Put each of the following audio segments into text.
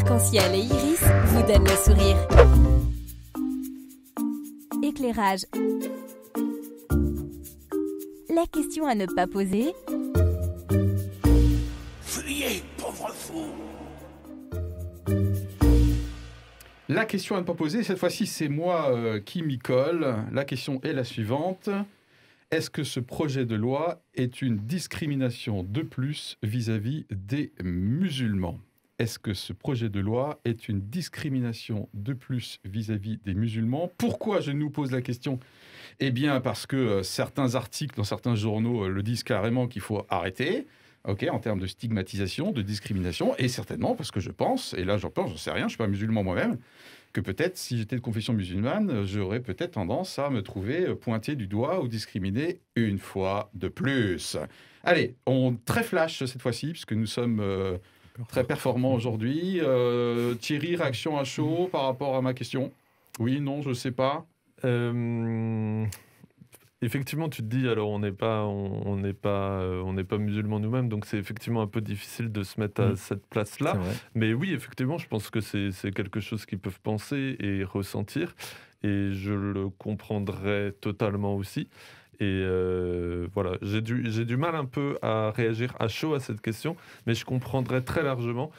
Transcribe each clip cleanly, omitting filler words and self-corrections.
arc-en-ciel et iris vous donnent le sourire. Éclairage. La question à ne pas poser. Fuyez, pauvre fou! La question à ne pas poser, cette fois-ci, c'est moi qui m'y colle. La question est la suivante. Est-ce que ce projet de loi est une discrimination de plus vis-à-vis des musulmans ? Est-ce que ce projet de loi est une discrimination de plus vis-à-vis des musulmans ? Pourquoi je nous pose la question ? Eh bien, parce que certains articles dans certains journaux le disent carrément qu'il faut arrêter, en termes de stigmatisation, de discrimination, et certainement parce que je pense, et là j'en sais rien, je ne suis pas musulman moi-même, que peut-être, si j'étais de confession musulmane, j'aurais peut-être tendance à me trouver pointé du doigt ou discriminé une fois de plus. Allez, très flash cette fois-ci, puisque nous sommes très performants aujourd'hui. Thierry, réaction à chaud par rapport à ma question ? Oui, non, je ne sais pas. Effectivement, tu te dis, alors on n'est pas musulmans nous-mêmes, donc c'est effectivement un peu difficile de se mettre à cette place-là. Mais oui, effectivement, je pense que c'est quelque chose qu'ils peuvent penser et ressentir, et je le comprendrais totalement aussi. Et voilà, j'ai du mal un peu à réagir à chaud à cette question, mais je comprendrais très largement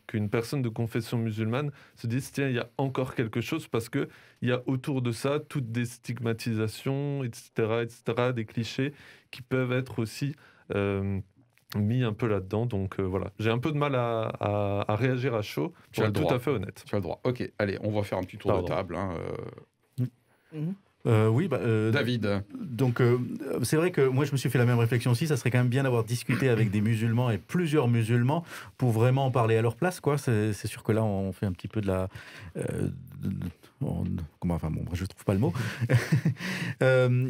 qu'une personne de confession musulmane se dise, tiens, il y a encore quelque chose, parce qu'il y a autour de ça toutes des stigmatisations, etc., des clichés qui peuvent être aussi mis un peu là-dedans. Donc voilà, j'ai un peu de mal à réagir à chaud, pour être tout à fait honnête. Tu as le droit. Ok, allez, on va faire un petit tour de table. David. Donc, c'est vrai que moi, je me suis fait la même réflexion aussi. Ça serait quand même bien d'avoir discuté avec des musulmans et plusieurs musulmans pour vraiment parler à leur place, quoi. C'est sûr que là, on fait un petit peu de la... je trouve pas le mot.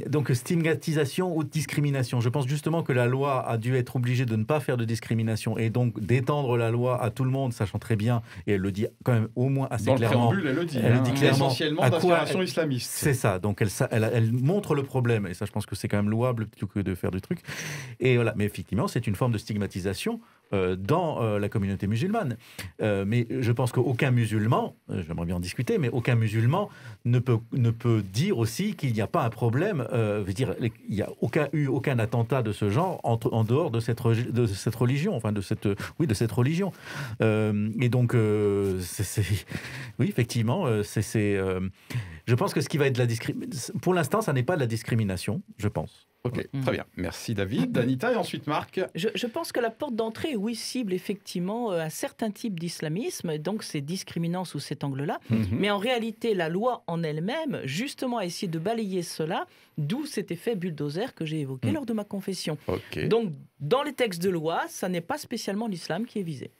Donc, stigmatisation ou discrimination. Je pense justement que la loi a dû être obligée de ne pas faire de discrimination et donc d'étendre la loi à tout le monde, sachant très bien, et elle le dit quand même au moins assez clairement. Dans le préambule, elle le dit. Elle dit clairement essentiellement d'inspiration islamiste. C'est ça. Donc, elle montre le problème. Et ça, je pense que c'est quand même louable plutôt que de faire du truc. Et voilà. Mais effectivement, c'est une forme de stigmatisation dans la communauté musulmane. Mais je pense qu'aucun musulman, j'aimerais bien en discuter, mais aucun musulman ne peut dire aussi qu'il n'y a pas un problème. Il n'y a aucun attentat de ce genre en dehors de cette religion, enfin de cette religion. Et donc, oui, effectivement, je pense que ce qui va être de la discrimination, pour l'instant, ça n'est pas de la discrimination, je pense. Ok, très bien. Merci David. Anita et ensuite Marc. Je pense que la porte d'entrée, oui, cible effectivement un certain type d'islamisme, donc c'est discriminant sous cet angle-là. Mais en réalité, la loi en elle-même, justement, a essayé de balayer cela, d'où cet effet bulldozer que j'ai évoqué lors de ma confession. Donc, dans les textes de loi, ça n'est pas spécialement l'islam qui est visé.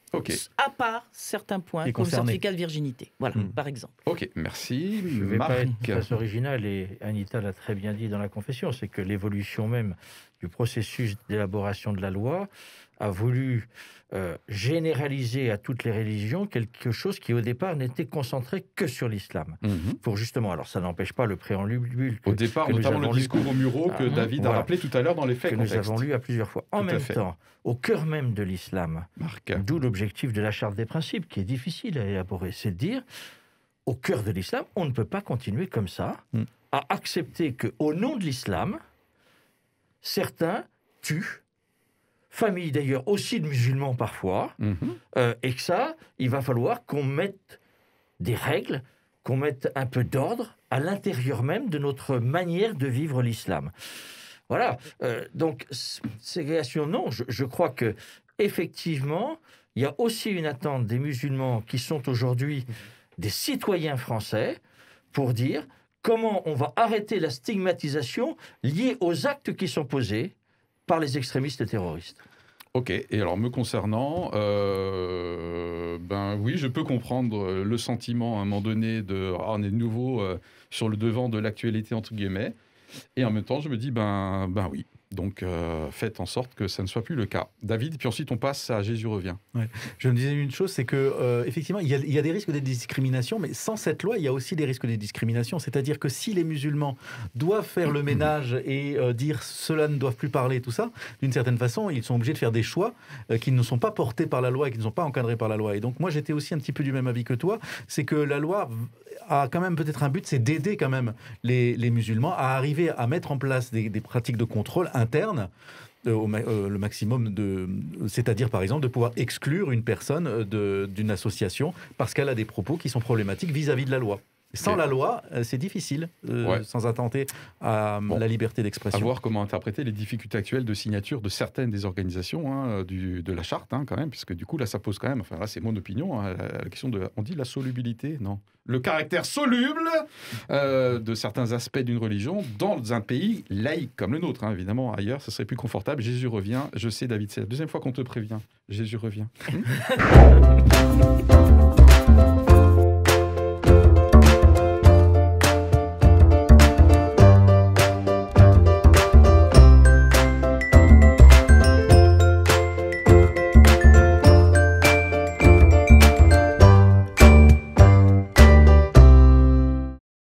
À part certains points, comme le certificat de virginité, voilà, par exemple. Ok, merci. Je ne vais pas être très original, et Anita l'a très bien dit dans la confession, c'est que l'évolution même du processus d'élaboration de la loi a voulu généraliser à toutes les religions quelque chose qui au départ n'était concentré que sur l'islam. Pour justement, alors ça n'empêche pas le préambule. Au départ, notamment le discours aux Mureaux que David a rappelé tout à l'heure dans les faits que nous avons lu à plusieurs fois. En même temps, au cœur même de l'islam, d'où l'objectif de la charte des principes, qui est difficile à élaborer, c'est de dire, au cœur de l'islam, on ne peut pas continuer comme ça, à accepter qu'au nom de l'islam, certains tuent, famille d'ailleurs aussi de musulmans parfois, et que ça, il va falloir qu'on mette des règles, qu'on mette un peu d'ordre à l'intérieur même de notre manière de vivre l'islam. Voilà, donc ségrégation, non, je crois que effectivement, il y a aussi une attente des musulmans qui sont aujourd'hui des citoyens français pour dire comment on va arrêter la stigmatisation liée aux actes qui sont posés par les extrémistes terroristes. Ok, et alors me concernant, oui, je peux comprendre le sentiment à un moment donné de on est de nouveau sur le devant de l'actualité entre guillemets, et en même temps je me dis oui, Donc, faites en sorte que ça ne soit plus le cas. David, puis ensuite on passe à Jésus revient. Ouais. Je me disais une chose, c'est que effectivement, il y a des risques de discrimination, mais sans cette loi, il y a aussi des risques de discrimination. C'est-à-dire que si les musulmans doivent faire le ménage et dire ceux-là ne doivent plus parler, tout ça, d'une certaine façon, ils sont obligés de faire des choix qui ne sont pas portés par la loi et qui ne sont pas encadrés par la loi. Et donc moi, j'étais aussi un petit peu du même avis que toi, c'est que la loi a quand même peut-être un but, c'est d'aider quand même les musulmans à arriver à mettre en place des pratiques de contrôle interne, le maximum c'est-à-dire par exemple de pouvoir exclure une personne d'une association parce qu'elle a des propos qui sont problématiques vis-à-vis de la loi. Sans la loi, c'est difficile, sans attenter à la liberté d'expression. À voir comment interpréter les difficultés actuelles de signature de certaines des organisations de la charte, quand même, puisque du coup, là, ça pose quand même, enfin là, c'est mon opinion, la question de, on dit la solubilité, non, le caractère soluble de certains aspects d'une religion dans un pays laïque comme le nôtre, évidemment, ailleurs, ça serait plus confortable. Jésus revient, je sais, David, c'est la deuxième fois qu'on te prévient, Jésus revient.